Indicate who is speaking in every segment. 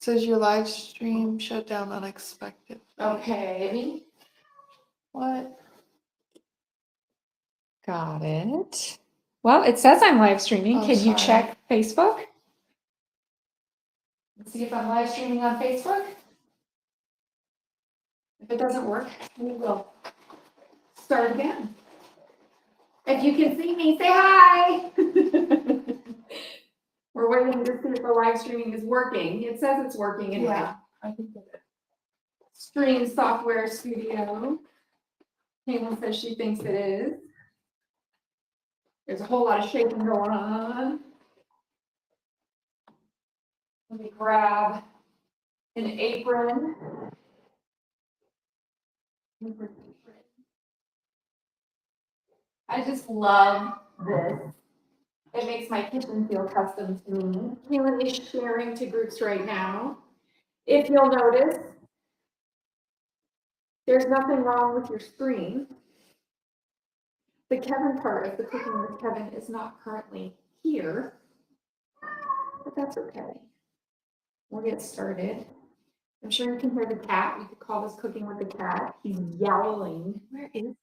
Speaker 1: Says your live stream shut down unexpected.
Speaker 2: Okay.
Speaker 1: What?
Speaker 2: Got it. Well, it says I'm live streaming.
Speaker 1: Oh,
Speaker 2: Can you
Speaker 1: sorry.
Speaker 2: check Facebook? Let's see if I'm live streaming on Facebook. If it doesn't work, we will start again. If you can see me, say hi. We're waiting to see if the live streaming is working. It says it's working in
Speaker 1: Yeah, I think it is.
Speaker 2: Stream Software Studio. Caitlin says she thinks it is. There's a whole lot of shaking going on. Let me grab an apron. I just love this. It makes my kitchen feel custom to me. Caitlin is sharing to groups right now. If you'll notice, there's nothing wrong with your screen. The Kevin part of the Cooking with Kevin is not currently here, but that's okay. We'll get started. I'm sure you can hear the cat. We could call this Cooking with the Cat. He's yowling. Where is he?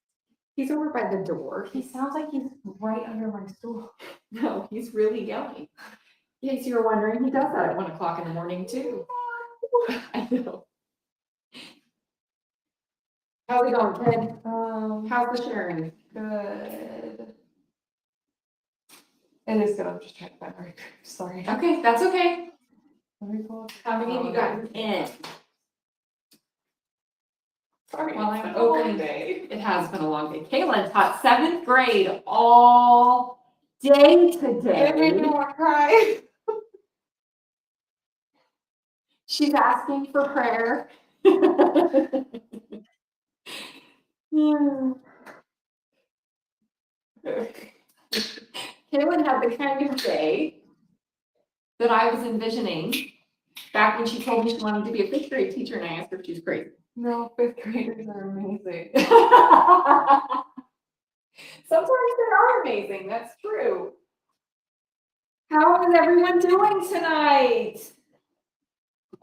Speaker 2: He's over by the door.
Speaker 3: He sounds like he's right under my stool.
Speaker 2: No, he's really yelling. In case you were wondering, he does that at 1 o'clock in the morning too. I know. How's it going, Ted? How's the sharing?
Speaker 3: Good. It is good. I'm just trying to find my group. Sorry.
Speaker 2: Okay, that's okay.
Speaker 3: Let me pull up.
Speaker 2: How many of you gotten in?
Speaker 3: Sorry.
Speaker 2: Well,
Speaker 3: it's
Speaker 2: I'm
Speaker 3: been a long
Speaker 2: opening.
Speaker 3: day.
Speaker 2: It has been a long day. Kaylin taught 7th grade all day today.
Speaker 3: It made me want to cry.
Speaker 2: She's asking for prayer. Kaylin had the kind of day that I was envisioning back when she told me she wanted to be a 5th grade teacher, and I asked her if she was crazy.
Speaker 3: No, 5th graders are amazing.
Speaker 2: Sometimes they are amazing, that's true. How is everyone doing tonight?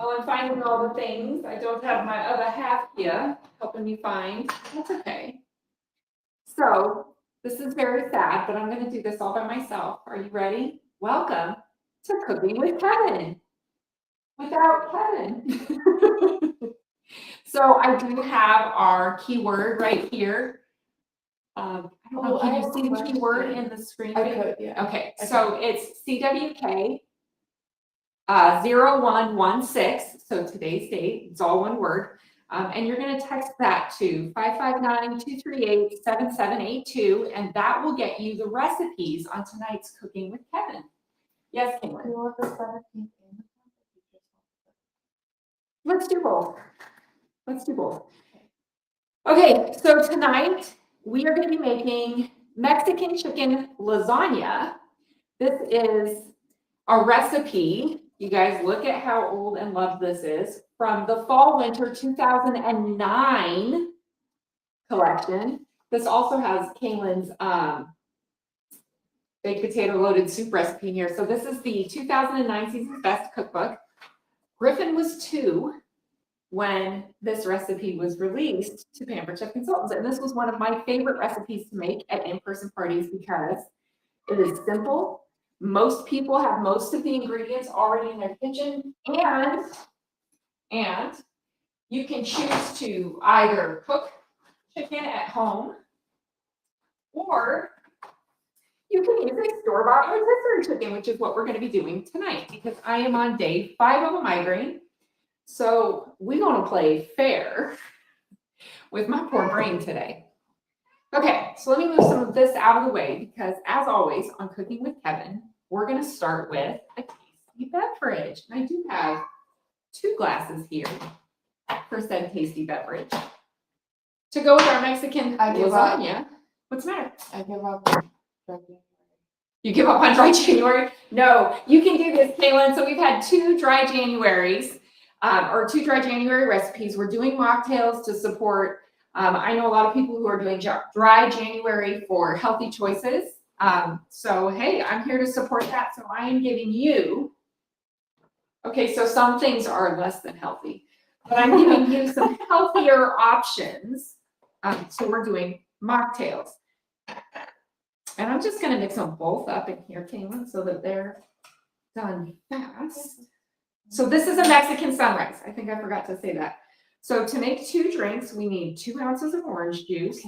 Speaker 2: Oh, I'm finding all the things. I don't have my other half here helping me find. That's okay. So, this is very sad, but I'm going to do this all by myself. Are you ready? Welcome to Cooking with Kevin. Without Kevin. So, I do have our keyword right here. I don't know, can you see the keyword in the screen?
Speaker 1: I could, yeah.
Speaker 2: Okay, so it's CWK 0116, so today's date, it's all one word. And you're going to text that to 559-238-7782, and that will get you the recipes on tonight's Cooking with Kevin. Yes,
Speaker 3: Do
Speaker 2: Caitlin?
Speaker 3: you want the 17th in?
Speaker 2: Let's do both. Let's do both. Okay, so tonight we are going to be making Mexican chicken lasagna. This is a recipe. You guys look at how old and loved this is from the fall winter 2009 collection. This also has Kaylin's baked potato loaded soup recipe in here. So this is the 2009 Season's Best Cookbook. Griffin was 2 when this recipe was released to Pampered Chef Consultants. And this was one of my favorite recipes to make at in-person parties because it is simple. Most people have most of the ingredients already in their kitchen, and you can choose to either cook chicken at home, or you can use a store-bought rotisserie chicken, which is what we're going to be doing tonight because I am on day 5 of a migraine. So we're going to play fair with my poor brain today. Okay, so let me move some of this out of the way because, as always, on Cooking with Kevin, we're going to start with a tasty beverage. And I do have 2 glasses here for said tasty beverage. To go with our Mexican
Speaker 1: I give up.
Speaker 2: lasagna. What's the matter?
Speaker 1: I give up.
Speaker 2: You give up on dry January? No, you can do this, Kaylin. So we've had 2 dry Januaries, or 2 dry January recipes. We're doing mocktails to support. I know a lot of people who are doing dry January for healthy choices. So hey, I'm here to support that. So I am giving you Okay, so some things are less than healthy, but I'm giving you some healthier options. So we're doing mocktails. And I'm just gonna mix them both up in here, Caitlin, so that they're done fast. So this is a Mexican sunrise. I think I forgot to say that. So to make 2 drinks, we need 2 ounces of orange juice.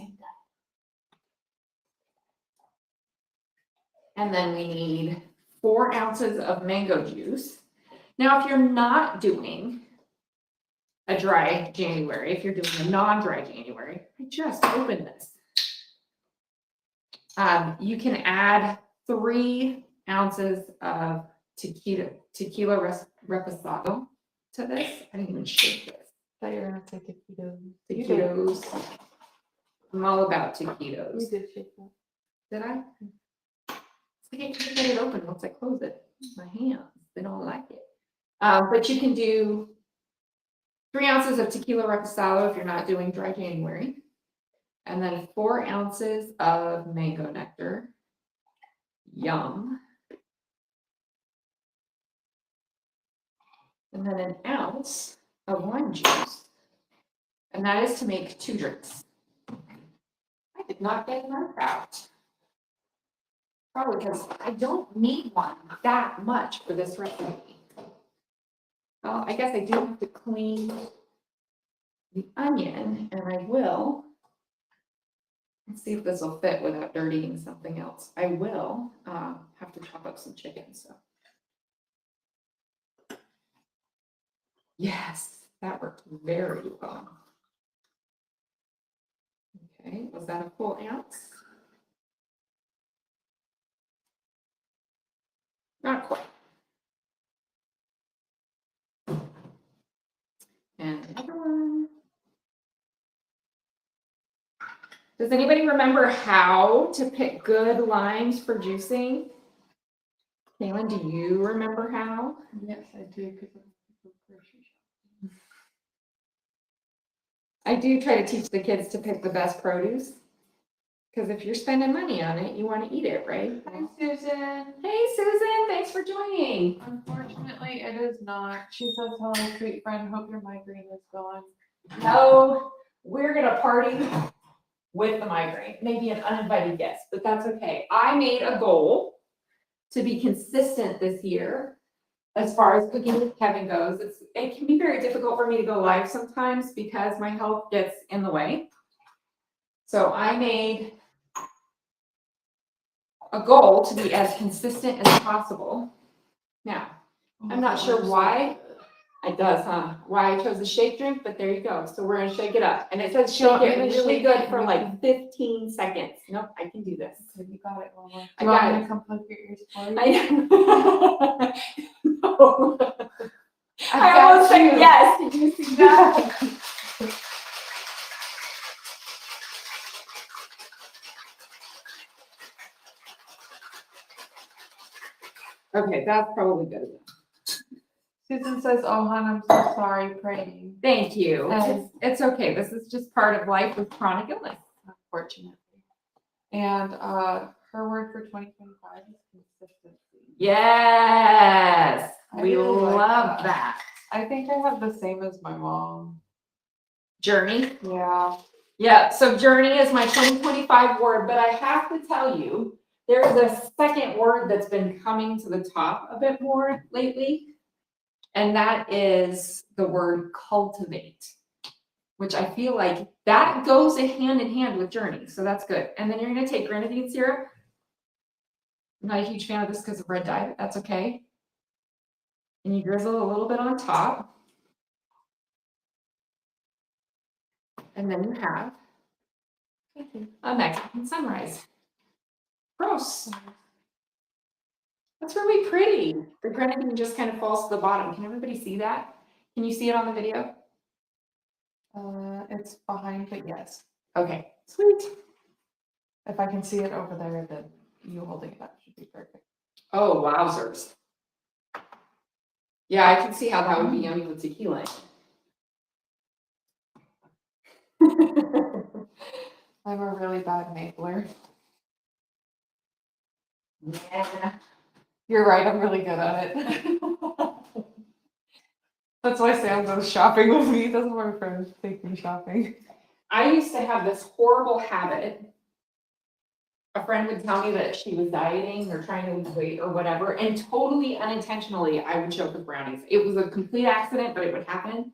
Speaker 2: And then we need 4 ounces of mango juice. Now, if you're not doing a dry January, if you're doing a non-dry January, I just opened this. You can add 3 ounces of tequila reposado to this. I didn't even shake this.
Speaker 3: Thought you were gonna say taquitos.
Speaker 2: Taquitos. I'm all about
Speaker 3: You
Speaker 2: taquitos.
Speaker 3: did shake that.
Speaker 2: Did I? I can't get it open once I close it. My hands, they don't like it. But you can do 3 ounces of tequila reposado if you're not doing dry January. And then 4 ounces of mango nectar. Yum. And then an ounce of lime juice. And that is to make 2 drinks. I did not get enough out. Probably because I don't need one that much for this recipe. Well, I guess I do have to clean the onion, and I will. Let's see if this will fit without dirtying something else. I will have to chop up some chicken, so. Yes, that worked very well. Okay, was that a full ounce? Not quite. And another one. Does anybody remember how to pick good limes for juicing? Kaylin, do you remember how?
Speaker 3: Yes, I do, because I'm a grocery shop.
Speaker 2: I do try to teach the kids to pick the best produce. Because if you're spending money on it, you want to eat it, right?
Speaker 3: Hi, Susan.
Speaker 2: Hey, Susan, thanks for joining.
Speaker 3: Unfortunately, it is not. She says, hello, sweet friend, hope your migraine is gone.
Speaker 2: No, we're gonna party with the migraine, maybe an uninvited guest, but that's okay. I made a goal to be consistent this year as far as cooking with Kevin goes. It can be very difficult for me to go live sometimes because my health gets in the way. So I made a goal to be as consistent as possible. Now, I'm not sure why. It does, huh? Why I chose the shake drink, but there you go. So we're gonna shake it up. And it says shake it really good for like 15 seconds. Nope, I can do this.
Speaker 3: So you got it, Mama.
Speaker 2: I
Speaker 3: Do you
Speaker 2: got
Speaker 3: want me
Speaker 2: it.
Speaker 3: to come plug your ears for you?
Speaker 2: No. I
Speaker 3: got
Speaker 2: almost said
Speaker 3: you.
Speaker 2: yes. Did you see that? Okay, that's probably good enough.
Speaker 3: Susan says, oh, hon, I'm so sorry, praying.
Speaker 2: Thank you.
Speaker 3: And-
Speaker 2: It's okay. This is just part of life with chronic illness.
Speaker 3: Unfortunately. And her word for 2025 is consistency.
Speaker 2: Yes,
Speaker 3: I
Speaker 2: we
Speaker 3: really like
Speaker 2: love
Speaker 3: that.
Speaker 2: that.
Speaker 3: I think I have the same as my mom.
Speaker 2: Journey.
Speaker 3: Yeah.
Speaker 2: Yeah, so journey is my 2025 word, but I have to tell you, there's a second word that's been coming to the top a bit more lately. And that is the word cultivate, which I feel like that goes hand in hand with journey. So that's good. And then you're going to take grenadine syrup. I'm not a huge fan of this because of red dye, but that's okay. And you drizzle a little bit on top. And then you have a Mexican sunrise. Gross. That's really pretty. The grenadine just kind of falls to the bottom. Can everybody see that? Can you see it on the video?
Speaker 3: It's behind, but yes.
Speaker 2: Okay, sweet.
Speaker 3: If I can see it over there, then you holding it up should be perfect.
Speaker 2: Oh, wowzers. Yeah, I can see how that would be yummy with tequila.
Speaker 3: I'm a really bad mapler.
Speaker 2: Yeah.
Speaker 3: You're right, I'm really good at it. That's why Sam goes shopping with me. He doesn't want a friend to take me shopping.
Speaker 2: I used to have this horrible habit. A friend would tell me that she was dieting or trying to lose weight or whatever, and totally unintentionally, I would show up with brownies. It was a complete accident, but it would happen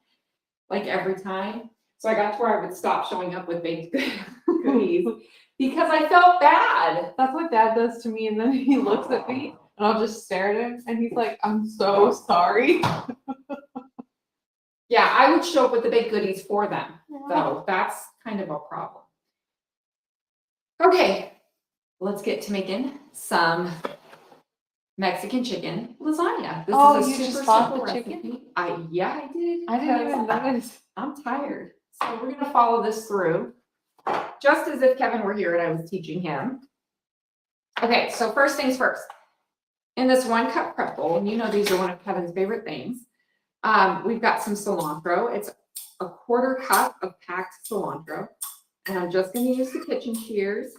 Speaker 2: like every time. So I got to where I would stop showing up with baked cookies because I felt bad.
Speaker 3: That's what Dad does to me, and then he looks at me, and I'll just stare at him, and he's like, "I'm so sorry."
Speaker 2: Yeah, I would show up with the baked goodies for them. So that's kind of a problem. Okay, let's get to making some Mexican chicken lasagna. This
Speaker 3: Oh,
Speaker 2: is a
Speaker 3: you just
Speaker 2: super
Speaker 3: bought
Speaker 2: simple
Speaker 3: the chicken?
Speaker 2: recipe. Yeah, I did.
Speaker 3: I didn't even
Speaker 2: because
Speaker 3: notice.
Speaker 2: I'm tired. So we're gonna follow this through, just as if Kevin were here and I was teaching him. Okay, so first things first. In this 1 cup prep bowl, and you know these are one of Kevin's favorite things, we've got some cilantro. It's a 1/4 cup of packed cilantro. And I'm just gonna use the kitchen shears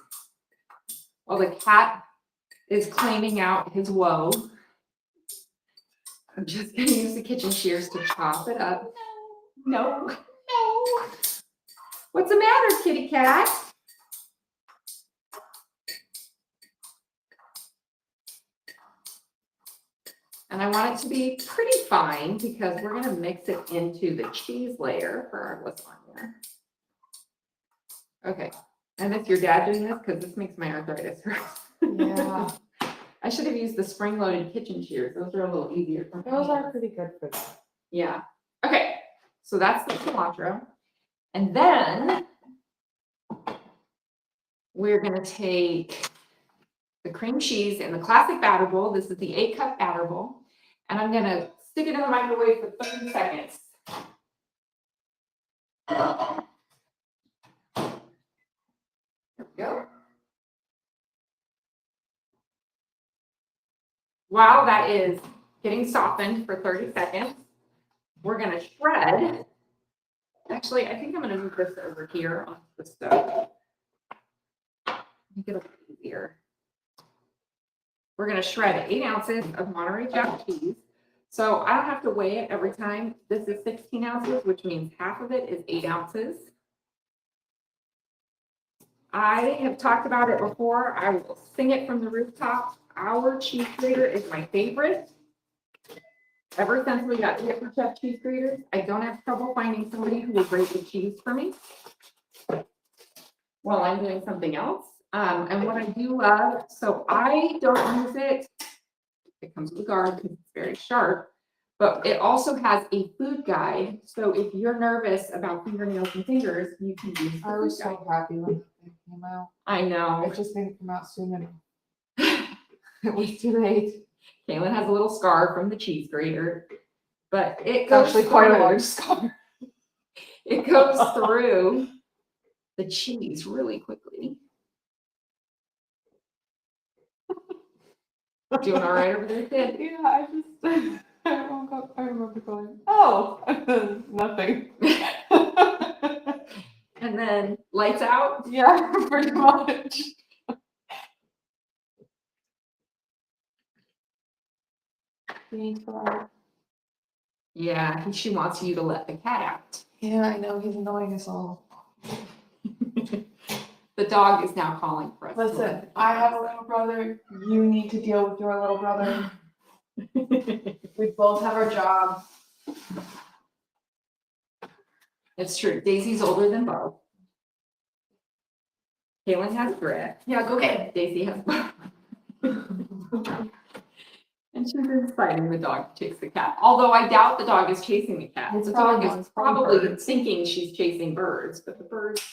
Speaker 2: while the cat is claiming out his woe. I'm just gonna use the kitchen shears to chop it up. No. What's the matter, kitty cat? And I want it to be pretty fine because we're gonna mix it into the cheese layer for our lasagna. Okay, and if your dad doing this, because this makes my arthritis hurt.
Speaker 3: Yeah,
Speaker 2: I should have used the spring-loaded kitchen shears. Those are a little easier for me.
Speaker 3: those are pretty good for that.
Speaker 2: Yeah. Okay, so that's the cilantro. And then we're gonna take the cream cheese in the classic batter bowl. This is the 8-cup batter bowl. And I'm gonna stick it in the microwave for 30 seconds. There we go. While that is getting softened for 30 seconds, we're gonna shred. Actually, I think I'm gonna move this over here on the stove. Make it a little easier. We're gonna shred 8 ounces of Monterey Jack cheese. So I don't have to weigh it every time. This is 16 ounces, which means half of it is 8 ounces. I have talked about it before. I will sing it from the rooftop. Our cheese grater is my favorite. Ever since we got Hipper Chef cheese graters, I don't have trouble finding somebody who will grate the cheese for me while I'm doing something else. And what I do love, so I don't use it. It comes with a guard because it's very sharp, but it also has a food guide. So if you're nervous about fingernails and fingers, you can use the
Speaker 3: I was
Speaker 2: food guide.
Speaker 3: so happy when it came out.
Speaker 2: I know.
Speaker 3: It just didn't come out soon enough. It was too late.
Speaker 2: Kaylin has a little scar from the cheese grater, but it
Speaker 3: It's
Speaker 2: goes
Speaker 3: actually quite a
Speaker 2: through-
Speaker 3: large scar.
Speaker 2: It goes through the cheese really quickly. Doing all right over there, kid?
Speaker 3: Yeah, I woke up, I remember going, oh, and then nothing.
Speaker 2: And then lights out.
Speaker 3: Yeah, pretty much.
Speaker 2: Yeah, she wants you to let the cat out.
Speaker 3: Yeah, I know, he's annoying us all.
Speaker 2: The dog is now calling for us. to
Speaker 3: Listen,
Speaker 2: let the
Speaker 3: I
Speaker 2: cat
Speaker 3: have a little brother, you need to deal with your little brother. We both have our jobs.
Speaker 2: It's true. Daisy's older than Bo. Kaylin has grit. Yeah, go get it. Daisy has Bo. And she's been fighting the dog to chase the cat. Although I doubt the dog is chasing the cat.
Speaker 3: It's
Speaker 2: The
Speaker 3: probably
Speaker 2: dog
Speaker 3: one
Speaker 2: is
Speaker 3: from
Speaker 2: probably
Speaker 3: birds.
Speaker 2: thinking she's chasing birds, but the birds,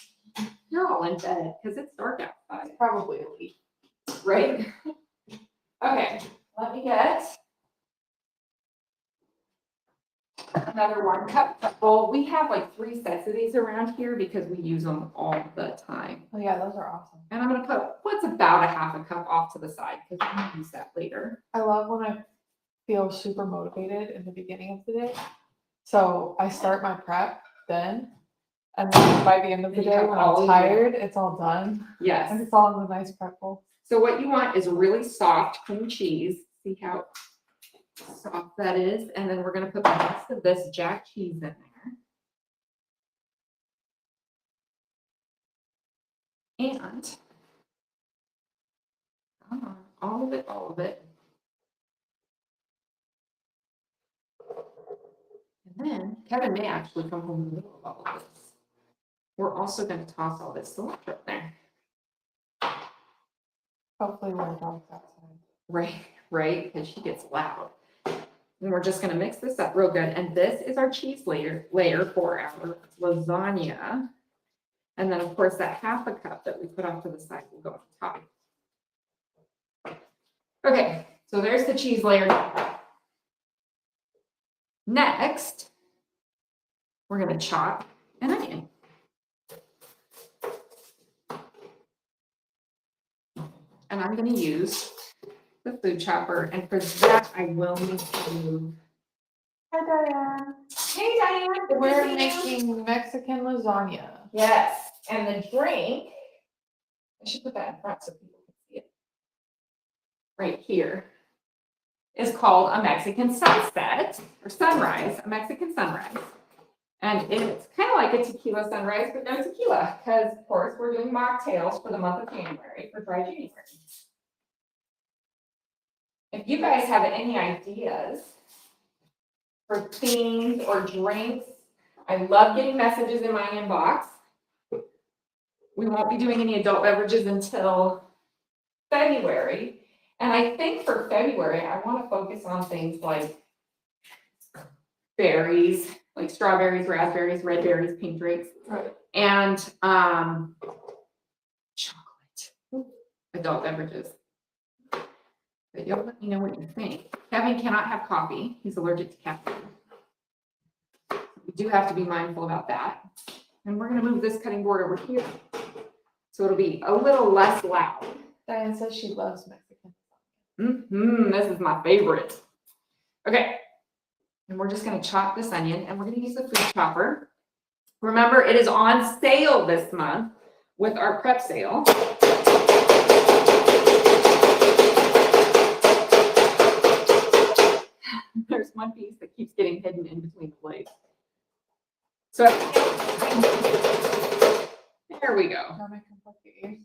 Speaker 2: they're all in bed because it's dark outside,
Speaker 3: Probably a week.
Speaker 2: right? Okay, let me get another 1 cup bowl. We have like 3 sets of these around here because we use them all the time.
Speaker 3: Oh yeah, those are awesome.
Speaker 2: And I'm gonna put what's about a 1/2 cup off to the side because we're gonna use that later.
Speaker 3: I love when I feel super motivated in the beginning of the day. So I start my prep then, and then by the end of the
Speaker 2: And you
Speaker 3: day,
Speaker 2: have
Speaker 3: when
Speaker 2: all
Speaker 3: I'm
Speaker 2: of
Speaker 3: tired, it's all done. And
Speaker 2: Yes.
Speaker 3: it's all in the nice prep bowl.
Speaker 2: So what you want is really soft cream cheese. See how soft that is. And then we're gonna put the rest of this jack cheese in there. And all of it, all of it. And then Kevin may actually come home in the middle of all of this. We're also gonna toss all this cilantro in there.
Speaker 3: Hopefully we're dog's outside.
Speaker 2: Right, because she gets loud. And we're just gonna mix this up real good. And this is our cheese layer for our lasagna. And then of course that half a cup that we put off to the side will go on top. Okay, so there's the cheese layer. Next, we're gonna chop an onion. And I'm gonna use the food chopper, and for that, I will need to move.
Speaker 3: Hi, Diane.
Speaker 2: Hey, Diane. good to
Speaker 3: We're
Speaker 2: see you.
Speaker 3: making Mexican lasagna.
Speaker 2: Yes, and the drink, I should put that in front so people can see it. Right here is called a Mexican sunset or sunrise, a Mexican sunrise. And it's kind of like a tequila sunrise, but no tequila, because of course we're doing mocktails for the month of January, for dry January. If you guys have any ideas for themes or drinks, I love getting messages in my inbox. We won't be doing any adult beverages until February. And I think for February, I want to focus on things like berries, like strawberries, raspberries, red berries, pink grapes, and chocolate, adult beverages. But you'll let me know what you think. Kevin cannot have coffee. He's allergic to caffeine. We do have to be mindful about that. And we're going to move this cutting board over here, so it'll be a little less loud.
Speaker 3: Diane says she loves Mexican.
Speaker 2: This is my favorite. Okay. And we're just going to chop this onion, and we're going to use the food chopper. Remember, it is on sale this month with our prep sale. There's one piece that keeps getting hidden in between the blades. So there we go.
Speaker 3: Don't make them pluck your ears.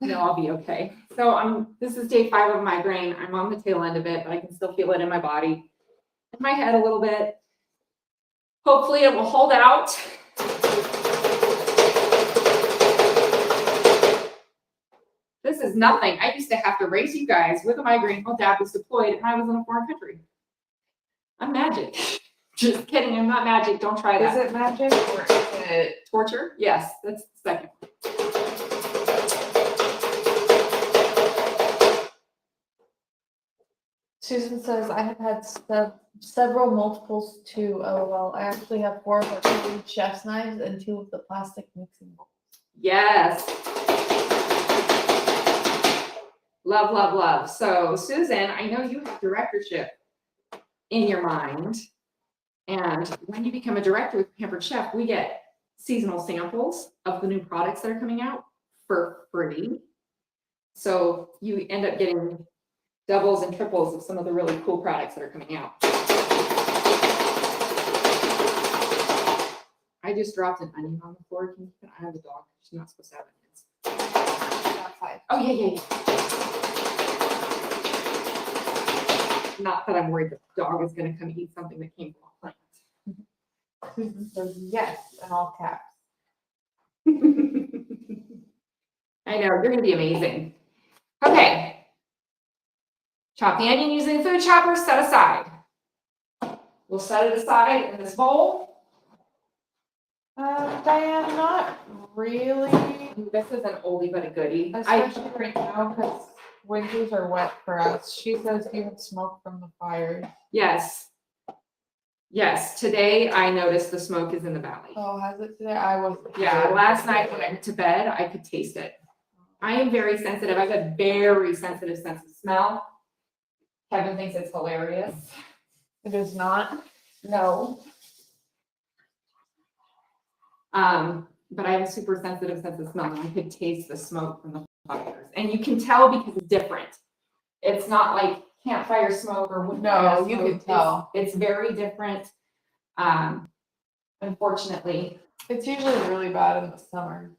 Speaker 2: No, I'll be okay. So this is day 5 of migraine. I'm on the tail end of it, but I can still feel it in my body, in my head a little bit. Hopefully it will hold out. This is nothing. I used to have to raise you guys with a migraine while Dad was deployed and I was in a foreign country. I'm magic. Just kidding, I'm not magic. Don't try that.
Speaker 3: Is it magic or is it
Speaker 2: Torture? Yes, that's the second.
Speaker 3: Susan says, I have had several multiples too, LOL. I actually have 4 of our food chef's knives and 2 of the plastic mixing bowls.
Speaker 2: Yes. Love, love, love. So Susan, I know you have directorship in your mind. And when you become a director with Pampered Chef, we get seasonal samples of the new products that are coming out for free. So you end up getting doubles and triples of some of the really cool products that are coming out. I just dropped an onion on the floor. Can you keep an eye on the dog? She's not supposed to have onions.
Speaker 3: Outside.
Speaker 2: Oh, yeah. Not that I'm worried the dog is going to come eat something that came from a plant.
Speaker 3: Susan says, yes, in all caps.
Speaker 2: I know, you're going to be amazing. Okay. Chop the onion using the food chopper, set aside. We'll set it aside in this bowl.
Speaker 3: Diane, not really.
Speaker 2: This is an oldie but a goodie.
Speaker 3: Especially right now because winters are wet for us. She says you had smoke from the fires.
Speaker 2: Yes. Yes, today I noticed the smoke is in the valley.
Speaker 3: Oh, has it today? I wasn't.
Speaker 2: Yeah, last night when I went to bed, I could taste it. I am very sensitive. I have a very sensitive sense of smell. Kevin thinks it's hilarious.
Speaker 3: It is not.
Speaker 2: No. But I have a super sensitive sense of smell, and I could taste the smoke from the fires. And you can tell because it's different. It's not like campfire smoke or wood
Speaker 3: No,
Speaker 2: fire
Speaker 3: you
Speaker 2: smoke.
Speaker 3: can tell.
Speaker 2: It's very different. Unfortunately.
Speaker 3: It's usually really bad in the summer.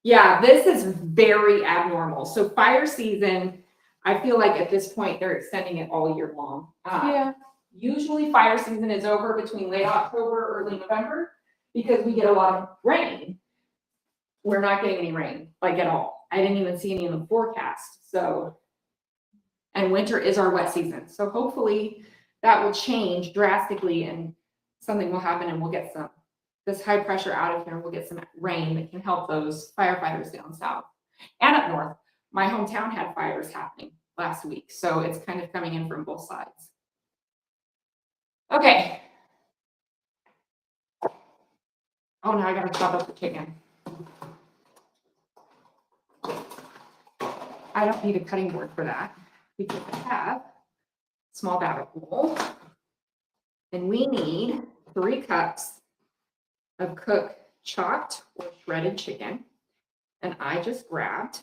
Speaker 2: Yeah, this is very abnormal. So fire season, I feel like at this point, they're extending it all year long.
Speaker 3: Yeah.
Speaker 2: Usually fire season is over between late October, early November, because we get a lot of rain. We're not getting any rain, like at all. I didn't even see any in the forecast, so. And winter is our wet season, so hopefully that will change drastically and something will happen and we'll get this high pressure out of here, and we'll get some rain that can help those firefighters down south and up north. My hometown had fires happening last week, so it's kind of coming in from both sides. Okay. Oh, now I gotta chop up the chicken. I don't need a cutting board for that because I have a small batter bowl. And we need 3 cups of cooked, chopped, or shredded chicken. And I just grabbed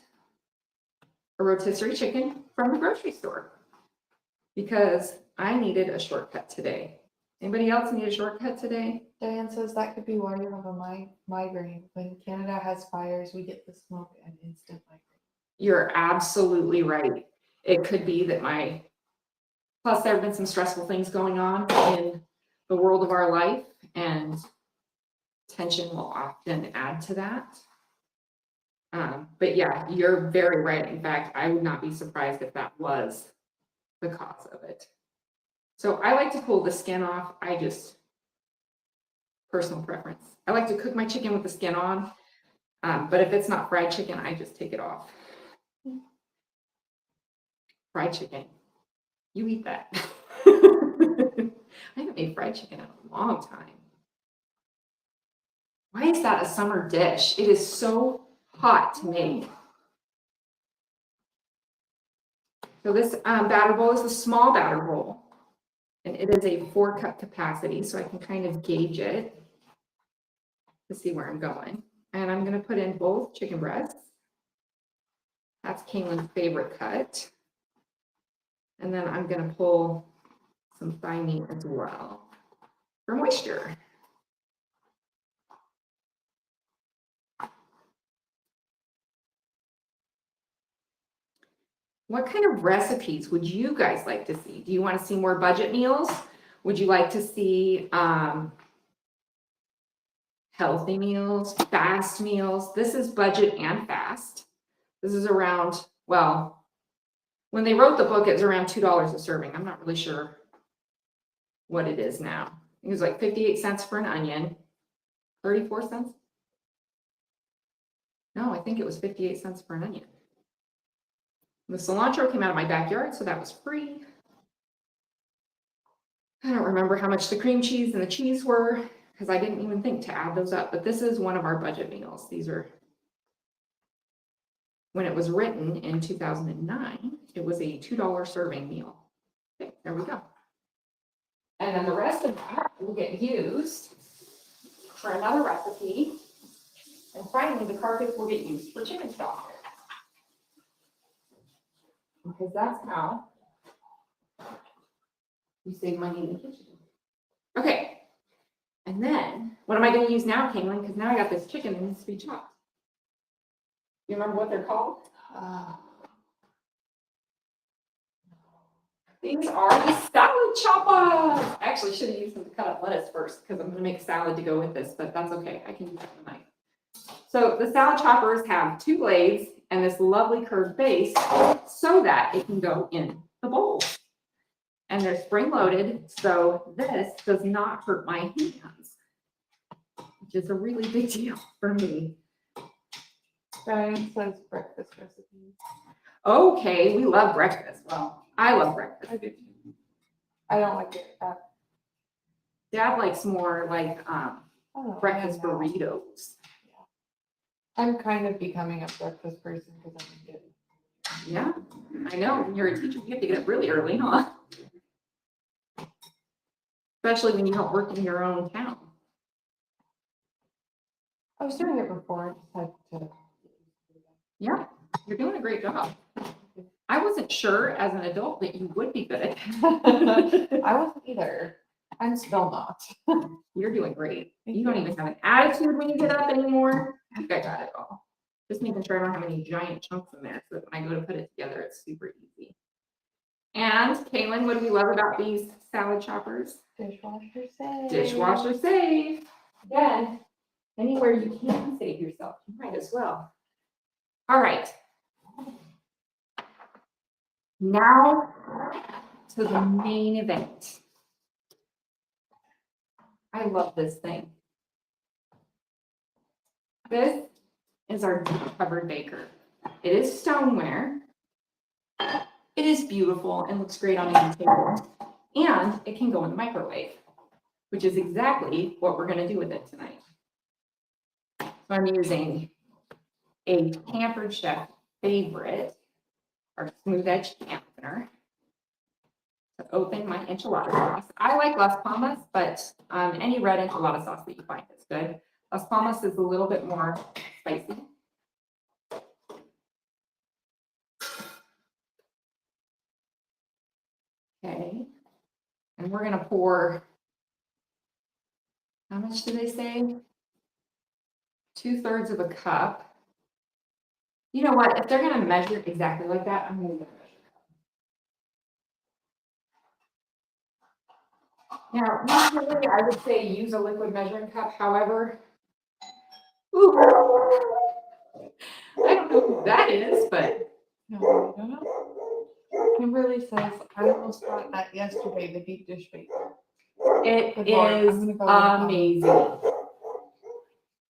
Speaker 2: a rotisserie chicken from the grocery store because I needed a shortcut today. Anybody else need a shortcut today?
Speaker 3: Diane says that could be why you have a migraine. When Canada has fires, we get the smoke and instant migraine.
Speaker 2: You're absolutely right. It could be that plus there have been some stressful things going on in the world of our life, and tension will often add to that. But yeah, you're very right. In fact, I would not be surprised if that was the cause of it. So I like to pull the skin off. Personal preference. I like to cook my chicken with the skin on, but if it's not fried chicken, I just take it off. Fried chicken. You eat that. I haven't made fried chicken in a long time. Why is that a summer dish? It is so hot to make. So this batter bowl is a small batter bowl, and it is a 4-cup capacity, so I can kind of gauge it to see where I'm going. And I'm going to put in both chicken breasts. That's Kaylin's favorite cut. And then I'm going to pull some thigh meat as well for moisture. What kind of recipes would you guys like to see? Do you want to see more budget meals? Would you like to see healthy meals, fast meals? This is budget and fast. This is around, well, when they wrote the book, it was around $2 a serving. I'm not really sure what it is now. It was like 58 cents for an onion, 34 cents. No, I think it was 58 cents for an onion. The cilantro came out of my backyard, so that was free. I don't remember how much the cream cheese and the cheese were because I didn't even think to add those up, but this is one of our budget meals. These are, when it was written in 2009, it was a $2 serving meal. Okay, there we go. And then the rest of that will get used for another recipe. And finally, the carcass will get used for chicken stock. Because that's how you save money in the kitchen. Okay. And then, what am I going to use now, Kaylin? Because now I got this chicken that needs to be chopped. You remember what they're called? These are the salad choppers. I actually should have used them to cut up lettuce first because I'm going to make a salad to go with this, but that's okay. I can do that tonight. So the salad choppers have 2 blades and this lovely curved base so that it can go in the bowl. And they're spring loaded, so this does not hurt my hands, which is a really big deal for me.
Speaker 3: Diane says breakfast recipes.
Speaker 2: Okay, we love breakfast. Well, I love breakfast.
Speaker 3: I do too. I don't like it.
Speaker 2: Dad likes more like
Speaker 3: I don't know,
Speaker 2: breakfast
Speaker 3: I am now.
Speaker 2: burritos.
Speaker 3: I'm kind of becoming a breakfast person because I'm getting.
Speaker 2: Yeah, I know. When you're a teacher, you have to get up really early, huh? Especially when you don't work in your own town.
Speaker 3: I was doing it before. I just had to.
Speaker 2: Yeah, you're doing a great job. I wasn't sure as an adult that you would be good at that.
Speaker 3: I wasn't either. I'm still not.
Speaker 2: You're doing great.
Speaker 3: Thank
Speaker 2: You don't
Speaker 3: you.
Speaker 2: even have an attitude when you get up anymore. I think I got it all. Just making sure I don't have any giant chunks in there so that when I go to put it together, it's super easy. And Kaylin, what do we love about these salad choppers?
Speaker 3: Dishwasher safe.
Speaker 2: Dishwasher safe. Again, anywhere you can save yourself, you might as well. All right. Now to the main event. I love this thing. This is our deep covered baker. It is stoneware. It is beautiful and looks great on any table. And it can go in the microwave, which is exactly what we're going to do with it tonight. So I'm using a Pampered Chef favorite, our smooth edge can opener, to open my enchilada sauce. I like Las Palmas, but any red enchilada sauce that you find is good. Las Palmas is a little bit more spicy. Okay, and we're gonna pour, how much do they say? 2/3 of a cup. You know what, if they're gonna measure exactly like that, I'm gonna get a measure cup. Now, usually I would say use a liquid measuring cup, however, ooh, I don't know who that is, but
Speaker 3: No, I don't know. Kimberly says, I almost got that yesterday, the deep dish baker.
Speaker 2: it
Speaker 3: Good Lord, I'm
Speaker 2: is
Speaker 3: gonna go with
Speaker 2: amazing.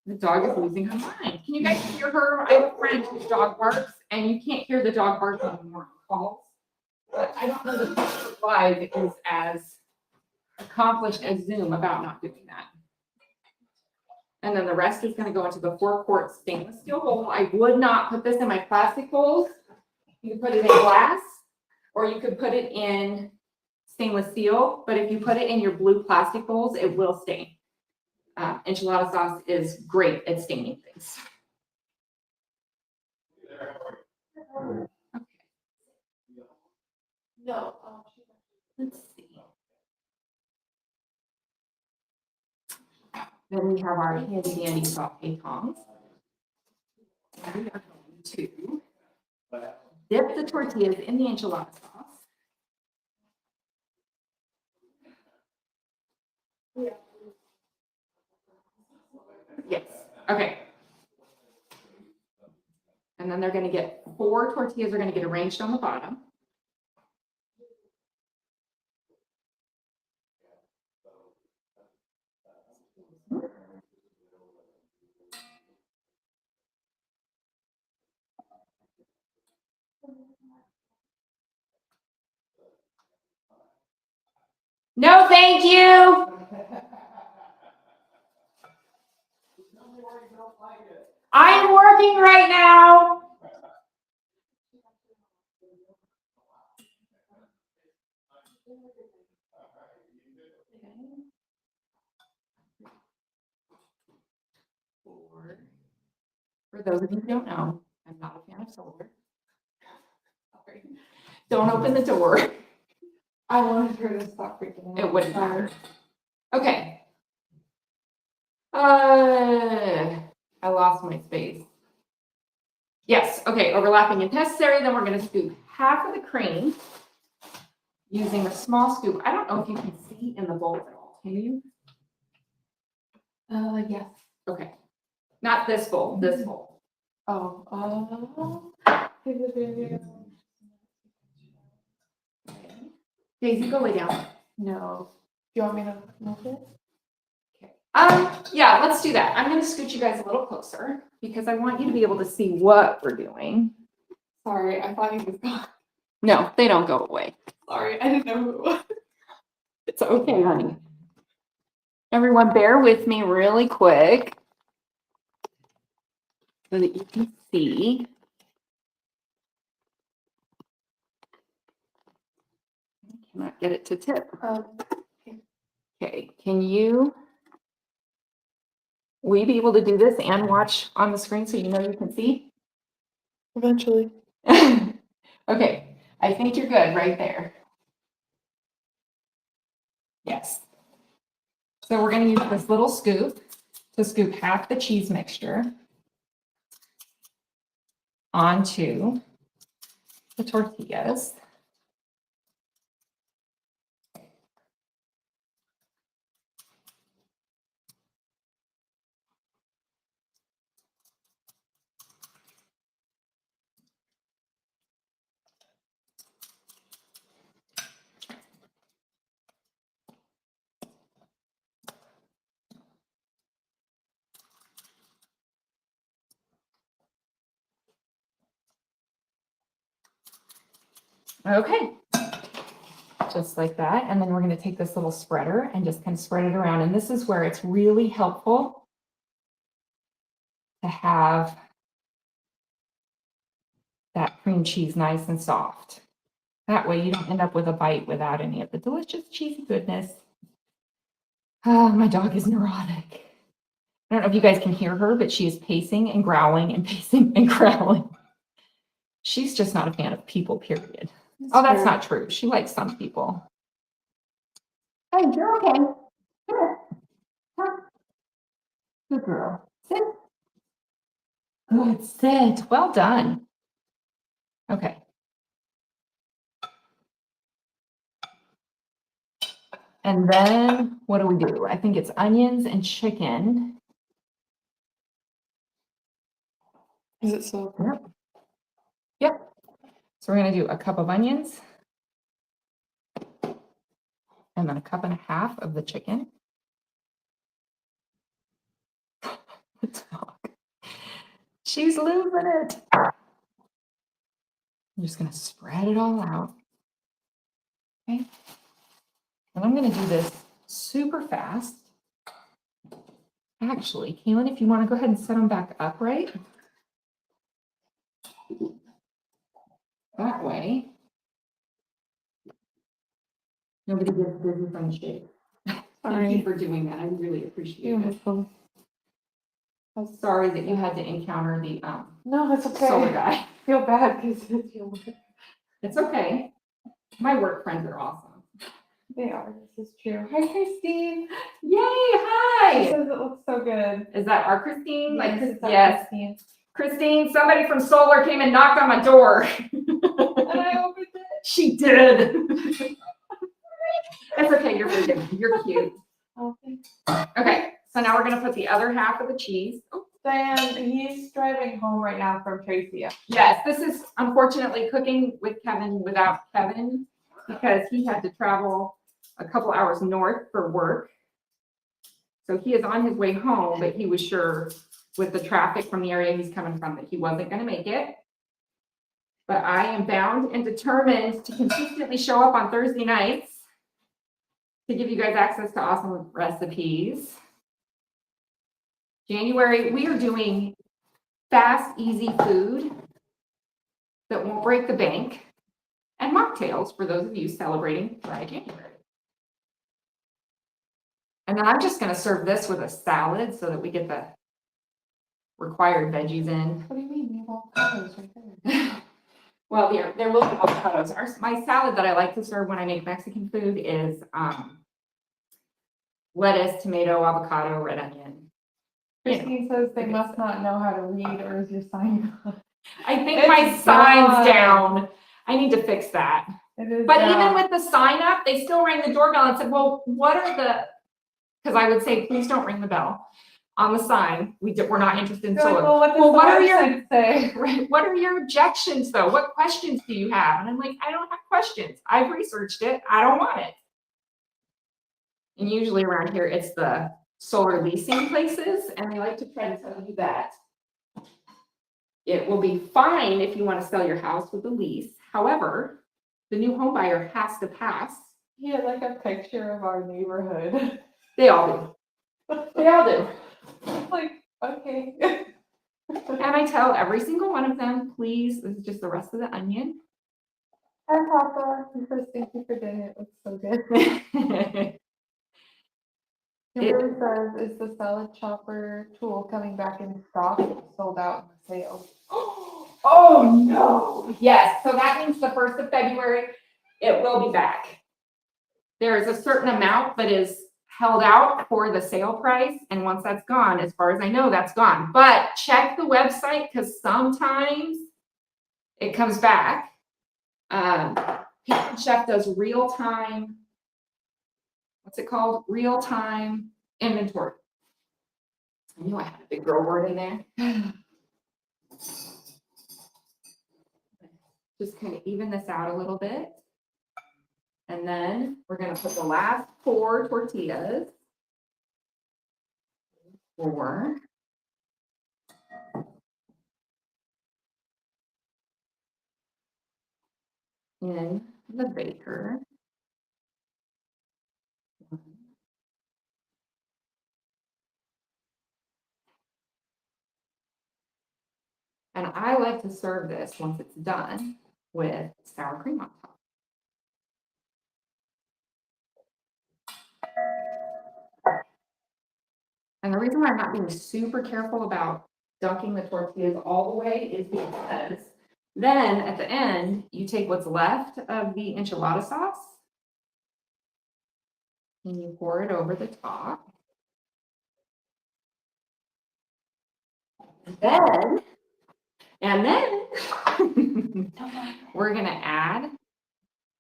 Speaker 2: The dog is losing her mind. Can you guys hear her? I have a friend whose dog barks, and you can't hear the dog bark anymore on calls. But I don't know that Facebook Live is as accomplished as Zoom about not doing that. And then the rest is gonna go into the 4-quart stainless steel bowl. I would not put this in my plastic bowls. You can put it in glass, or you could put it in stainless steel, but if you put it in your blue plastic bowls, it will stain. Enchilada sauce is great at staining things. Okay,
Speaker 1: No.
Speaker 2: let's see. Then we have our handy dandy saute tongs. And we are going to dip the tortillas in the enchilada sauce. Yes, okay. And then they're gonna get 4 tortillas are gonna get arranged on the bottom. No, thank you. I am working right now. For those of you who don't know, I'm not a fan of solar. Sorry. Don't open the door.
Speaker 3: I wanted her to stop freaking out.
Speaker 2: It wouldn't matter. Okay. I lost my space. Yes, okay, overlapping if necessary, then we're gonna scoop half of the cream using a small scoop. I don't know if you can see in the bowl at all, can you?
Speaker 3: Yes.
Speaker 2: Okay, not this bowl, this bowl.
Speaker 3: Oh,
Speaker 2: Daisy, go lay down.
Speaker 3: no. Do you want me to move it?
Speaker 2: Yeah, let's do that. I'm gonna scoot you guys a little closer because I want you to be able to see what we're doing.
Speaker 3: Sorry, I thought he was gone.
Speaker 2: No, they don't go away.
Speaker 3: Sorry, I didn't know who it was.
Speaker 2: It's okay, honey. Everyone, bear with me really quick so that you can see. I cannot get it to tip. Okay, will you be able to do this and watch on the screen so you know you can see?
Speaker 1: Eventually.
Speaker 2: Okay, I think you're good right there. Yes. So we're gonna use this little scoop to scoop half the cheese mixture onto the tortillas. Okay. Just like that. And then we're going to take this little spreader and just kind of spread it around. And this is where it's really helpful to have that cream cheese nice and soft. That way you don't end up with a bite without any of the delicious cheesy goodness. Oh, my dog is neurotic. I don't know if you guys can hear her, but she is pacing and growling and pacing and growling. She's just not a fan of people, period. Oh, that's not true. She likes some people. Hey, you're okay. Here. Come. Good girl. Sit. Good, sit. Well done. Okay. And then what do? I think it's onions and chicken.
Speaker 1: Is it so?
Speaker 2: Yep. Yep. So we're going to do a cup of onions. And then a cup and a half of the chicken. The dog. She's losing it. I'm just going to spread it all out. Okay. And I'm going to do this super fast. Actually, Kaylin, if you want to go ahead and set them back upright. That way. Nobody gets busy from the shade. Thank
Speaker 1: Sorry.
Speaker 2: you for doing that. I really appreciate
Speaker 1: You're
Speaker 2: it.
Speaker 1: welcome.
Speaker 2: I'm sorry that you had to encounter the
Speaker 3: No, it's
Speaker 2: solar
Speaker 3: okay.
Speaker 2: guy.
Speaker 3: I feel bad because it's your work.
Speaker 2: It's okay. My work friends are awesome.
Speaker 3: They are. This is true. Hi, Christine.
Speaker 2: Yay!
Speaker 3: She
Speaker 2: Hi.
Speaker 3: says it looks so good.
Speaker 2: Is that our Christine?
Speaker 3: It's our
Speaker 2: Yes.
Speaker 3: Christine.
Speaker 2: Christine, somebody from Solar came and knocked on my door.
Speaker 3: And I opened it.
Speaker 2: She did. It's okay. You're forgiven. You're cute.
Speaker 3: Oh, thanks.
Speaker 2: Okay. So now we're gonna put the other half of the cheese. Oh,
Speaker 3: Diane, he's driving home right now from Tracy.
Speaker 2: yes, this is unfortunately cooking with Kevin without Kevin because he had to travel a couple hours north for work. So he is on his way home, but he was sure with the traffic from the area he's coming from that he wasn't going to make it. But I am bound and determined to consistently show up on Thursday nights to give you guys access to awesome recipes. January, we are doing fast, easy food that won't break the bank and mocktails for those of you celebrating Dry January. And then I'm just going to serve this with a salad so that we get the required veggies in.
Speaker 3: What do you mean? We have avocados right there.
Speaker 2: Well, there will be avocados. My salad that I like to serve when I make Mexican food is lettuce, tomato, avocado, red onion.
Speaker 3: Christine says they must not know how to read, or is your sign gone?
Speaker 2: I think
Speaker 3: It's
Speaker 2: my sign's
Speaker 3: gone.
Speaker 2: down. I need to fix that.
Speaker 3: It is.
Speaker 2: But
Speaker 3: down.
Speaker 2: even with the sign up, they still rang the doorbell and said, well, what are the, because I would say, please don't ring the bell on the sign. We're not interested in
Speaker 3: You're like,
Speaker 2: solar.
Speaker 3: well, what does
Speaker 2: Well,
Speaker 3: the
Speaker 2: what are your-
Speaker 3: website say?
Speaker 2: Right. What are your objections though? What questions do you have? And I'm like, I don't have questions. I've researched it. I don't want it. And usually around here, it's the solar leasing places, and they like to try to tell you that it will be fine if you want to sell your house with a lease. However, the new home buyer has to pass.
Speaker 3: He had like a picture of our neighborhood.
Speaker 2: They all do. They all do.
Speaker 3: Like, okay.
Speaker 2: And I tell every single one of them, please, this is just the rest of the onion.
Speaker 3: Hi, Papa. First, thank you for dinner. It looks so good. Kimberly says, is the salad chopper tool coming back in stock? It's sold out in the sale.
Speaker 2: Oh, Oh, no. Yes, so that means the 1st of February, it will be back. There is a certain amount that is held out for the sale price, and once that's gone, as far as I know, that's gone. But check the website, because sometimes it comes back. Pantry Chef does real-time, what's it called? Real-time inventory. I knew I had a big girl word in there. Just kind of even this out a little bit. And then we're gonna put the last 4 tortillas. 4. In the baker. And I like to serve this once it's done with sour cream on top. And the reason why I'm not being super careful about dunking the tortillas all the way is because then at the end, you take what's left of the enchilada sauce and you pour it over the top. And then we're gonna add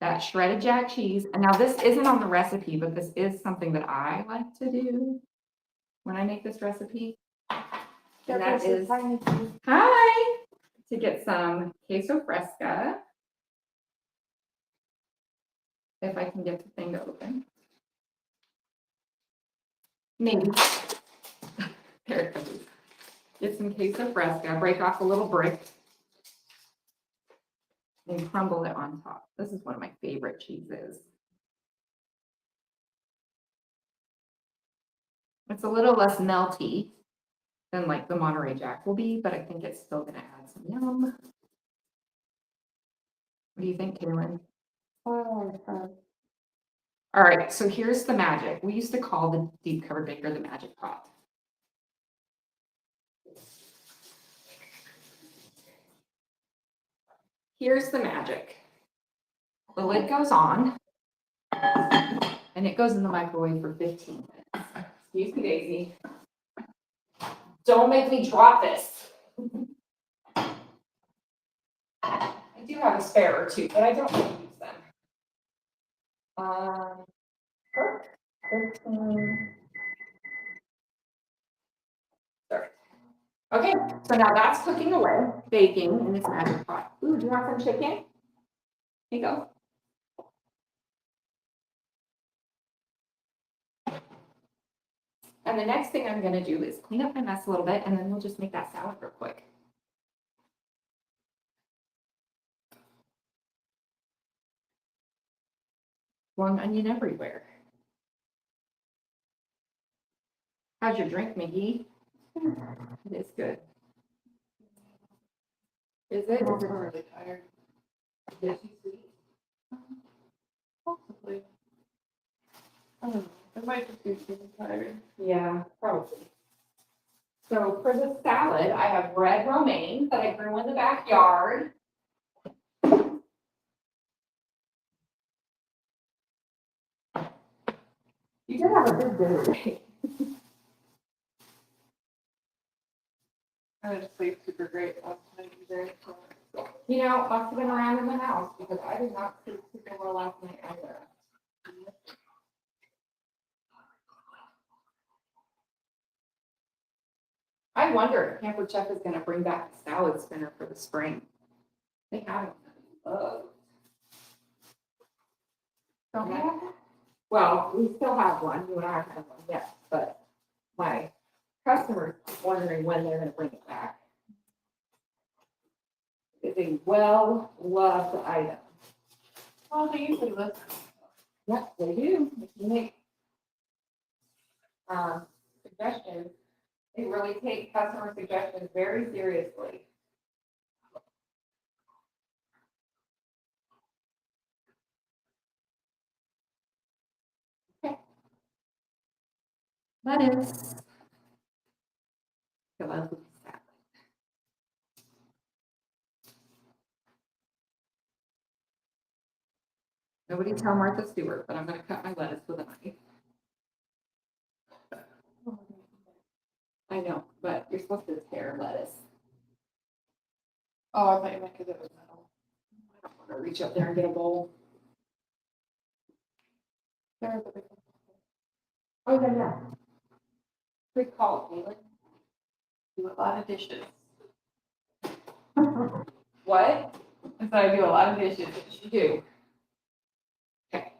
Speaker 2: that shredded jack cheese. And now this isn't on the recipe, but this is something that I like to do when I make this recipe. And that is, hi, to get some queso fresca. If I can get the thing to open. Maybe. There it goes. Get some queso fresca, break off a little brick. And crumble it on top. This is one of my favorite cheeses. It's a little less melty than like the Monterey Jack will be, but I think it's still gonna add some yum. What do you think, Kaylin?
Speaker 3: Oh,
Speaker 2: All right, so here's the magic. We used to call the deep covered baker the magic pot. Here's the magic. The lid goes on and it goes in the microwave for 15 minutes. Excuse me, Daisy. Don't make me drop this. I do have a spare or two, but I don't really use them. 15. Sorry. Okay, so now that's cooking away, baking in this magic pot. Ooh, do you want some chicken? Here you go. And the next thing I'm gonna do is clean up my mess a little bit, and then we'll just make that salad real quick. Long onion everywhere. How's your drink, Miggy? It is good. Is it?
Speaker 3: I'm really tired.
Speaker 2: Is it sweet?
Speaker 3: Possibly. I don't know. It might just be super tired.
Speaker 2: Yeah, probably. So for the salad, I have red romaine that I grew in the backyard. You did have a good dinner today.
Speaker 3: I didn't sleep super great last night either. So.
Speaker 2: You know, must have been around in the house because I did not sleep super well last night either. I wonder if Pampered Chef is gonna bring back the salad spinner for the spring. They haven't. Don't have one? Well, we still have one, you and I have one, yes, but my customers are wondering when they're gonna bring it back. It's a well-loved item.
Speaker 3: Well, they usually listen.
Speaker 2: Yep, they do. If you make suggestions, they really take customer suggestions very seriously. Okay. Lettuce. The lovely salad. Nobody tell Martha Stewart, but I'm gonna cut my lettuce with a knife. I know, but you're supposed to tear lettuce.
Speaker 3: Oh, I thought you meant because it was metal.
Speaker 2: I don't wanna reach up there and get a bowl.
Speaker 3: There's a big
Speaker 2: Oh, yeah. Good call, Caitlin.
Speaker 3: do a lot of dishes.
Speaker 2: What?
Speaker 3: I said I do a lot of dishes.
Speaker 2: You do. Okay.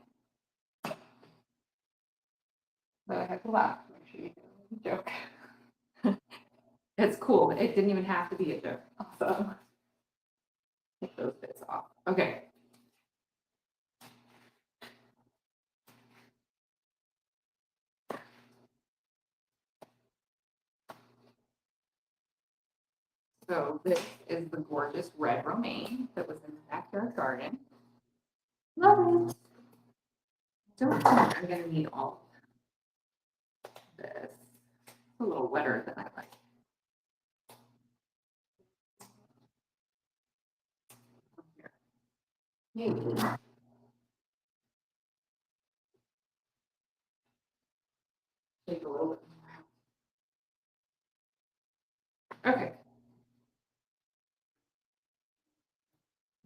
Speaker 3: But I had to laugh. Make sure you get a joke.
Speaker 2: It's cool. It didn't even have to be a joke.
Speaker 3: Awesome.
Speaker 2: Take those bits off. Okay. So this is the gorgeous red romaine that was in the backyard garden. Love it. Don't think I'm gonna need all of this. It's a little wetter than I like. Maybe. Take a little bit more out. Okay.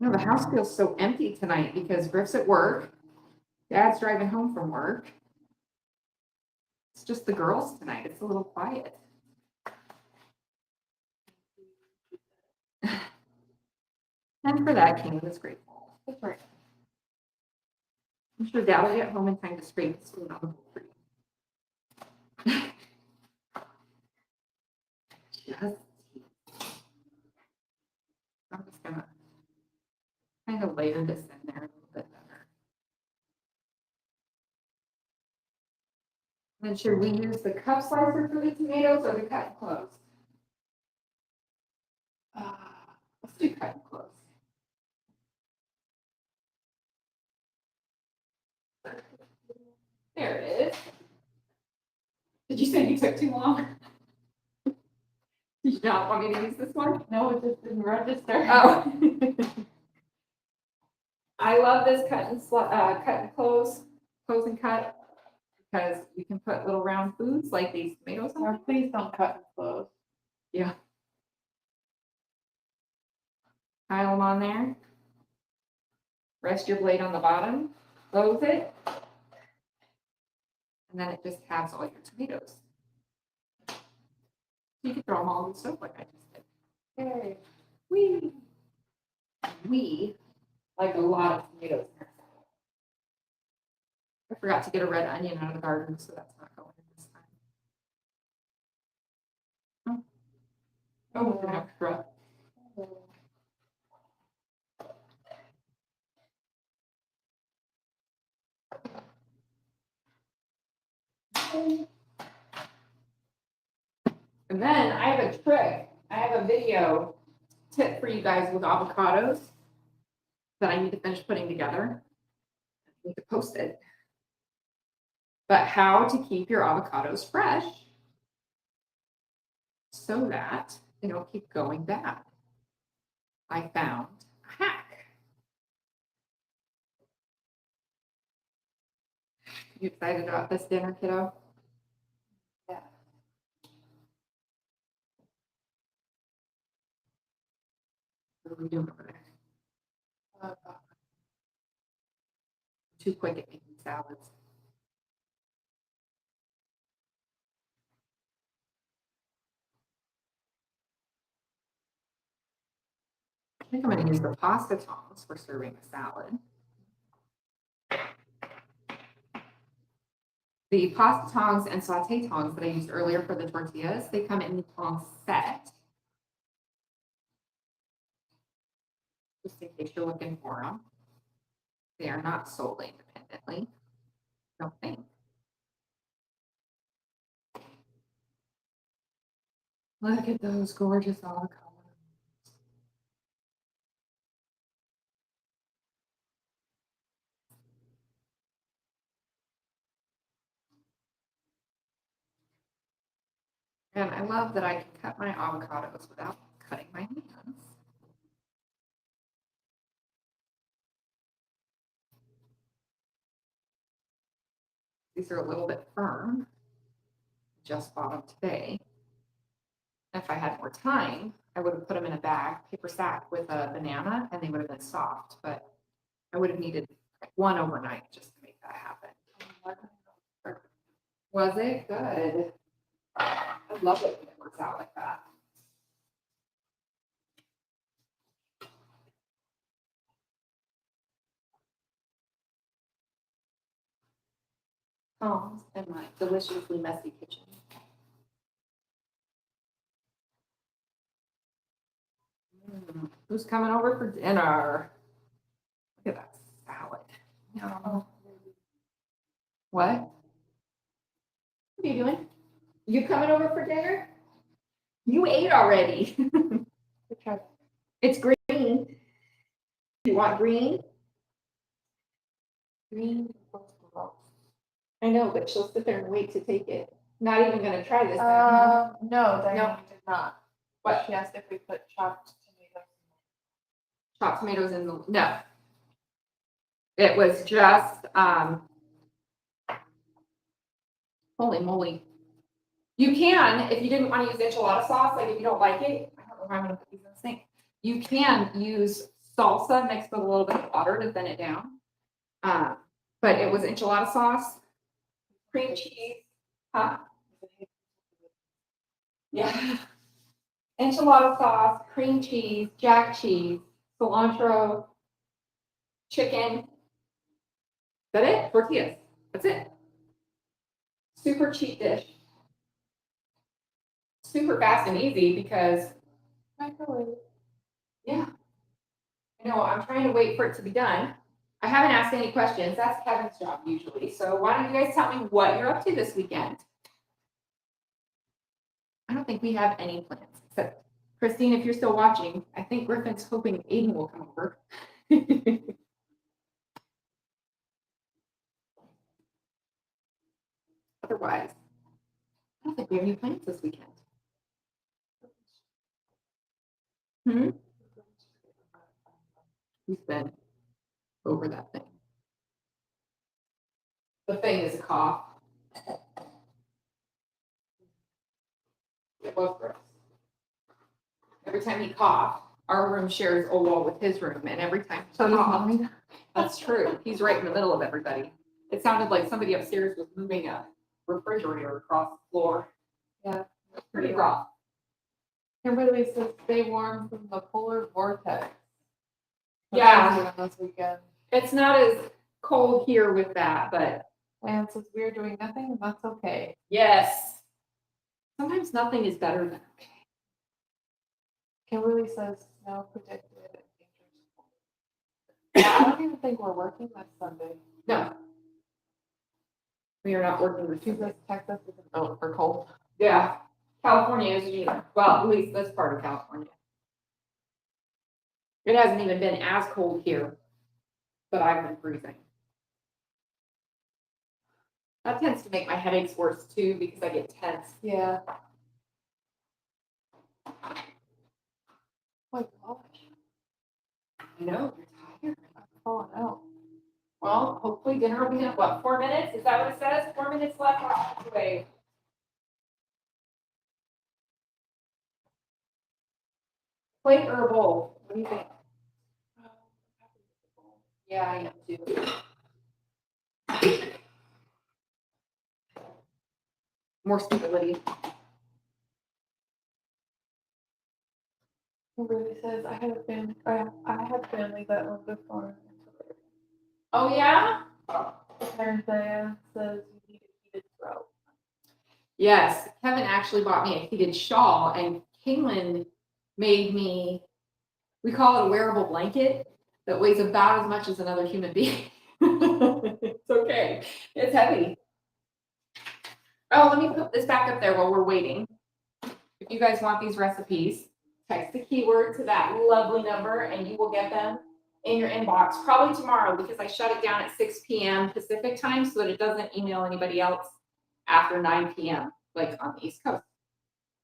Speaker 2: No, the house feels so empty tonight because Griff's at work. Dad's driving home from work. It's just the girls tonight. It's a little quiet. And for that, King is grateful.
Speaker 3: That's right.
Speaker 2: I'm sure Dad will get home in time to scrape the spoon on the bowl for you. Just. I'm just gonna kind of layer this in there a little bit better. Then should we use the cup slicer for the tomatoes or the cut and close? Let's do cut and close. There it is. Did you say you took too long? Did you not want me to use this one?
Speaker 3: No, it just didn't register.
Speaker 2: Oh. I love this cut and close and cut, because you can put little round foods like these tomatoes on.
Speaker 3: Or please don't cut and close.
Speaker 2: Yeah. Pile them on there. Rest your blade on the bottom, close it. And then it just has all your tomatoes. You can throw them all in the stove like I just did.
Speaker 3: Yay.
Speaker 2: We like a lot of tomatoes in our salad. I forgot to get a red onion out of the garden, so that's not going in this time. Oh, an extra. And then I have a trick. I have a video tip for you guys with avocados that I need to finish putting together. I need to post it. But how to keep your avocados fresh so that they don't keep going bad. I found a hack. You excited about this dinner, kiddo?
Speaker 3: Yeah.
Speaker 2: What are we doing over there?
Speaker 3: Uh,
Speaker 2: Too quick at making salads. I think I'm going to use the pasta tongs for serving the salad. The pasta tongs and saute tongs that I used earlier for the tortillas, they come in the tong set. Just in case you're looking for them. They are not sold independently. I don't think. Look at those gorgeous avocados. And I love that I can cut my avocados without cutting my hands. These are a little bit firm. Just bought them today. If I had more time, I would have put them in a bag, paper sack with a banana, and they would have been soft, but I would have needed one overnight just to make that happen. Was it good? I love it when it works out like that. Homes and my deliciously messy kitchen. Who's coming over for dinner? Look at that salad. No. What? What are you doing? You coming over for dinner? You ate already. It's green. You want green? Green. I know, but she'll sit there and wait to take it. Not even gonna try this. time,
Speaker 3: No, Diane
Speaker 2: No.
Speaker 3: did not.
Speaker 2: What?
Speaker 3: She asked if we put chopped tomatoes.
Speaker 2: Chopped tomatoes in the, no. It was just, holy moly. You can, if you didn't want to use enchilada sauce, like if you don't like it, I don't know why I'm gonna put these in the sink. You can use salsa mixed with a little bit of water to thin it down. But it was enchilada sauce, cream cheese, huh? Yeah. Enchilada sauce, cream cheese, jack cheese, cilantro, chicken. Is that it? Tortillas. That's it. Super cheap dish. Super fast and easy because,
Speaker 3: Microwave.
Speaker 2: yeah. I know, I'm trying to wait for it to be done. I haven't asked any questions. That's Kevin's job usually. So why don't you guys tell me what you're up to this weekend? I don't think we have any plans, except Christine, if you're still watching, I think Griffin's hoping Aiden will come over. Otherwise, I don't think we have any plans this weekend. He's been over that thing. The thing is a cough. It was gross. Every time he coughed, our room shares a wall with his room, and every time he coughed, that's true. He's right in the middle of everybody. It sounded like somebody upstairs was moving a refrigerator across the floor.
Speaker 3: Yeah.
Speaker 2: It's pretty rough.
Speaker 3: Kimberly says stay warm from the polar vortex.
Speaker 2: Yeah.
Speaker 3: This weekend.
Speaker 2: It's not as cold here with that, but
Speaker 3: Diane says we're doing nothing, and that's okay.
Speaker 2: yes. Sometimes nothing is better than okay.
Speaker 3: Kimberly says snow predicted. I don't even think we're working this Sunday.
Speaker 2: No. We are not working with
Speaker 3: She
Speaker 2: you.
Speaker 3: says Texas isn't out for cold.
Speaker 2: Yeah, California isn't either. Well, at least this part of California. It hasn't even been as cold here, but I've been freezing. That tends to make my headaches worse too because I get tense.
Speaker 3: Yeah. Oh my gosh,
Speaker 2: I know, you're tired.
Speaker 3: I'm falling out.
Speaker 2: Well, hopefully dinner will be in, what, 4 minutes? Is that what it says? 4 minutes left on the way. Plate or a bowl? What do you think? Yeah, I am too. More stability.
Speaker 3: Kimberly says I had family that owned a farm.
Speaker 2: Oh, yeah?
Speaker 3: And Diane says you need a heated throat.
Speaker 2: Yes, Kevin actually bought me a heated shawl, and Kaylin made me, we call it a wearable blanket that weighs about as much as another human being. It's okay, it's heavy. Oh, let me put this back up there while we're waiting. If you guys want these recipes, text the keyword to that lovely number and you will get them in your inbox, probably tomorrow, because I shut it down at 6 p.m. Pacific time so that it doesn't email anybody else after 9 p.m. like on the East Coast.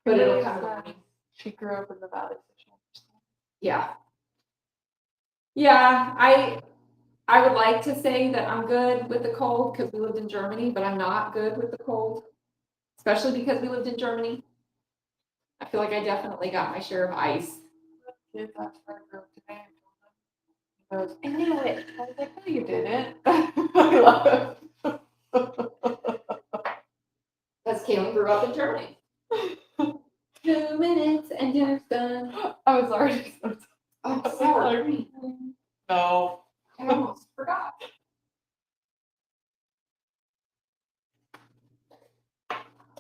Speaker 2: But it'll come in the morning.
Speaker 3: She grew up in the valley.
Speaker 2: Yeah. Yeah, I would like to say that I'm good with the cold because we lived in Germany, but I'm not good with the cold. Especially because we lived in Germany. I feel like I definitely got my share of ice.
Speaker 3: Kids asked for a group today. He goes, I knew it. I was like, no, you didn't. I love it.
Speaker 2: Because Kaylin grew up in Germany. 2 minutes and dinner's done.
Speaker 3: I was already so
Speaker 2: Oh,
Speaker 3: Sour
Speaker 2: sour
Speaker 3: cream.
Speaker 2: cream.
Speaker 3: no.
Speaker 2: I almost forgot.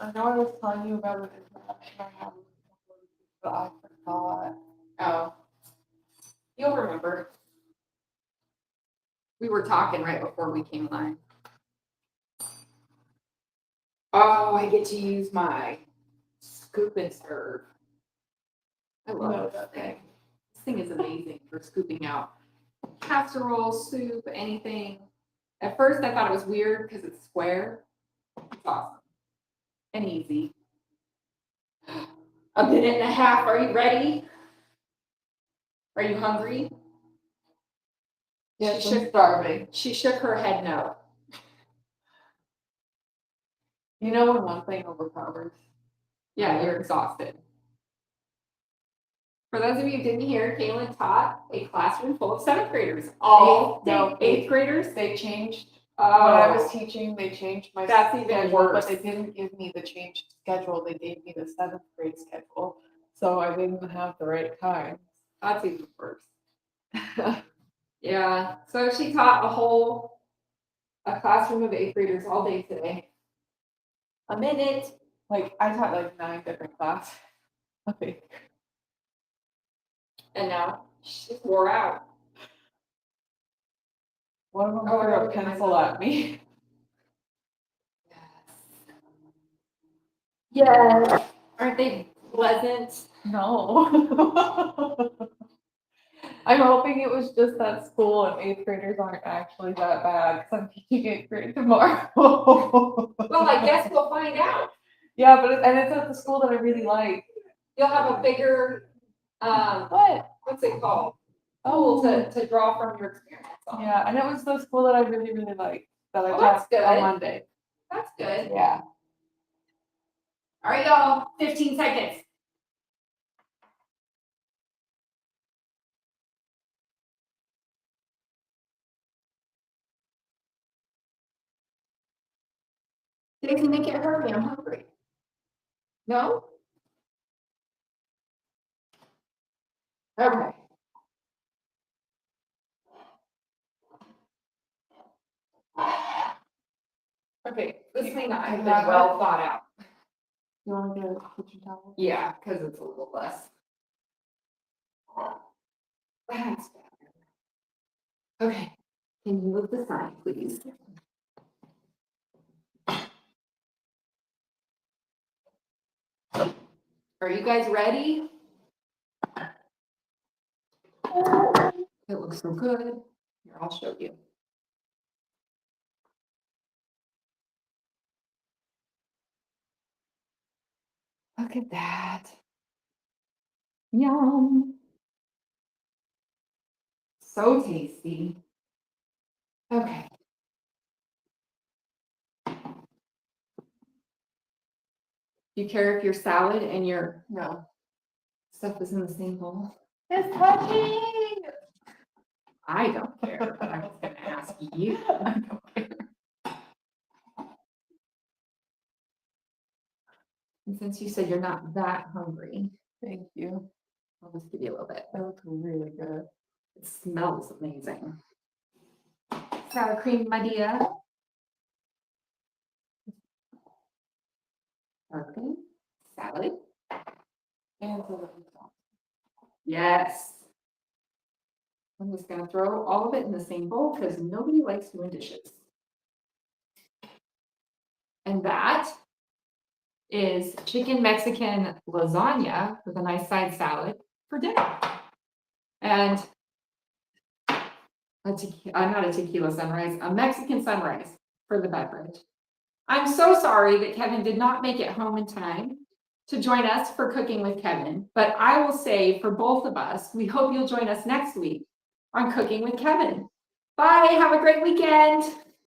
Speaker 3: I know I was telling you about an interaction I had with somebody, but I forgot.
Speaker 2: Oh. You'll remember. We were talking right before we came live. Oh, I get to use my scoop and serve. I love
Speaker 3: No,
Speaker 2: this thing. This thing is amazing for scooping out casserole, soup, anything. At first, I thought it was weird because it's square. It's awesome and easy. A minute and a half. Are you ready? Are you hungry?
Speaker 3: Yes,
Speaker 2: She
Speaker 3: I'm starving.
Speaker 2: She shook her head no.
Speaker 3: You know when one thing overpowers?
Speaker 2: Yeah, you're exhausted. For those of you who didn't hear, Kaylin taught a classroom full of 7th graders. All eighth graders.
Speaker 3: They changed,
Speaker 2: Oh,
Speaker 3: when I was teaching, they changed my
Speaker 2: That's even
Speaker 3: schedule,
Speaker 2: worse.
Speaker 3: but they didn't give me the changed schedule. They gave me the 7th grade schedule. So I didn't have the right time.
Speaker 2: That's even worse. Yeah, so she taught a classroom of 8th graders all day today. A minute.
Speaker 3: Like, I taught like 9 different classes. Okay.
Speaker 2: And now she's wore out.
Speaker 3: One of them
Speaker 2: Oh, I
Speaker 3: threw
Speaker 2: gotta
Speaker 3: a
Speaker 2: look at my
Speaker 3: pencil
Speaker 2: phone.
Speaker 3: at me.
Speaker 2: Yes. Aren't they pleasant?
Speaker 3: No. I'm hoping it was just that school and 8th graders aren't actually that bad because I'm teaching 8th grade tomorrow.
Speaker 2: Well, I guess we'll find out.
Speaker 3: Yeah, but it's at the school that I really like.
Speaker 2: You'll have a bigger,
Speaker 3: What?
Speaker 2: what's it called? Pool to draw from your experience on.
Speaker 3: Yeah, and it was the school that I really, really like that I
Speaker 2: Oh, that's
Speaker 3: taught on
Speaker 2: good.
Speaker 3: Monday.
Speaker 2: That's good.
Speaker 3: Yeah.
Speaker 2: All right, y'all, 15 seconds. Jason, make it hurry, I'm hungry. No? Okay. Okay, this may not have been well thought out.
Speaker 3: You want to get a kitchen towel?
Speaker 2: Yeah, because it's a little less. That's better. Okay, can you move the sign, please? Are you guys ready? It looks so good. Here, I'll show you. Look at that. Yum. So tasty. Okay. Do you care if your salad and your
Speaker 3: No.
Speaker 2: stuff is in the same bowl?
Speaker 3: It's touching!
Speaker 2: I don't care, but I was gonna ask you.
Speaker 3: I don't care.
Speaker 2: And since you said you're not that hungry,
Speaker 3: Thank you.
Speaker 2: I'll just give you a little bit.
Speaker 3: That looks really good.
Speaker 2: It smells amazing. Sour cream, my dear. Okay. Salad.
Speaker 3: And so that it's all-
Speaker 2: Yes. I'm just gonna throw all of it in the same bowl because nobody likes doing dishes. And that is chicken Mexican lasagna with a nice side salad for dinner. And not a tequila sunrise, a Mexican sunrise for the beverage. I'm so sorry that Kevin did not make it home in time to join us for Cooking with Kevin, but I will say for both of us, we hope you'll join us next week on Cooking with Kevin. Bye, have a great weekend.